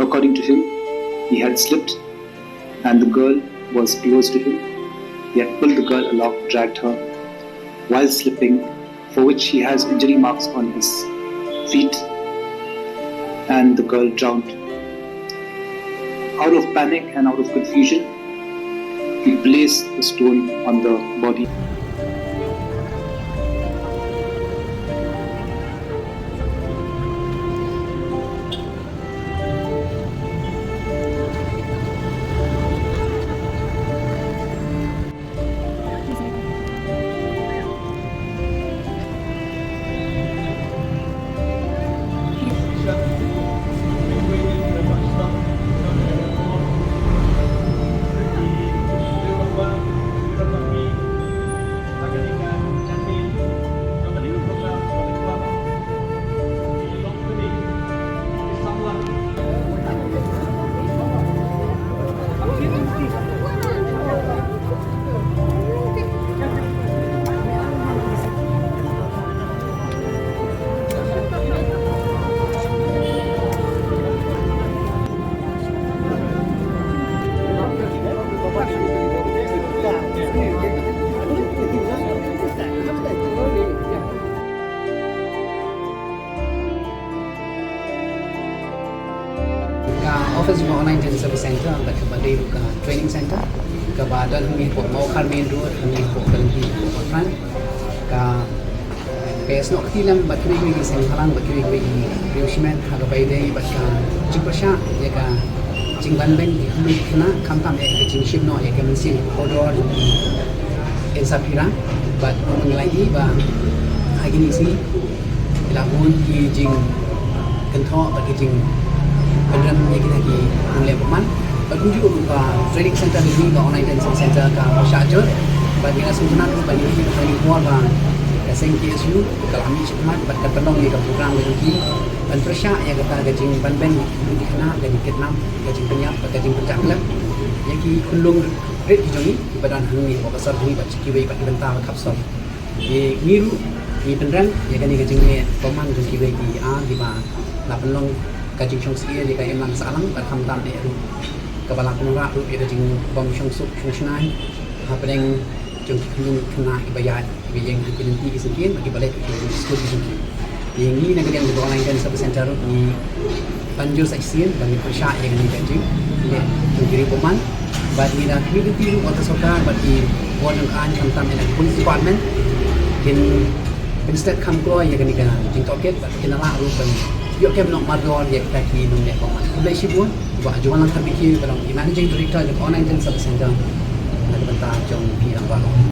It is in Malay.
According to him, he had slipped and the girl was close to him. He had pulled the girl along, dragged her while slipping, for which he has injury marks on his feet, and the girl drowned. Out of panic and out of confusion, he placed a stone on the body. Office mo online din service center ang kabali ka training center kabadan humi po mau kar main road humi po kalhi po front ka pes no khilam bakri wi sen halang bakri wi reushment ha bai dei bakka jingpasha ye ka jingban ben humi khna khamtam ye jingship no ye kan sin order Insaphira but mengalai ba hagini si lamun ki jing kentho bakki jing Beneran yang kita lagi mulai bermain. Berkunjung ke training center ini, ke online training center ke Masyarakat. Bagi kita semua bagi kita kuat bang. Kasih KSU kalau kami cepat dapat tolong di program ini. Dan persyak yang kita gajing ban-ban di kena dan Vietnam gajing penyap, gajing pencak lem. Yang ki kulung red hijau ni badan hangi, bakasar hangi, baca kiwai, baca bentar, kapsar. Di miru, di beneran yang kini gajing ni peman tu kiwai di di mana lapelong kajing chong sia di kaya mang salang bat kham tam de ru kabala kunra ru ida jing bom chong suk chong snai ha pedeng chong khulung khna ki bayat bi jeng ha kin ti ki sekian bagi balik ki school ki sekian yang ni nak yang di online dan service center ni panjur seksian bagi persya yang ni kajing le menjadi peman bagi dah community ru atau sokar bagi warden kan kham tam dan police department kin instead kham ko ya kan kan jing toket kinala ru ban Yuk kem nak mador ye taki nung ne paman. Kulai sibun, buat jualan lang terbikin kalau managing director di online dan service center. Nak bentar jom pi ang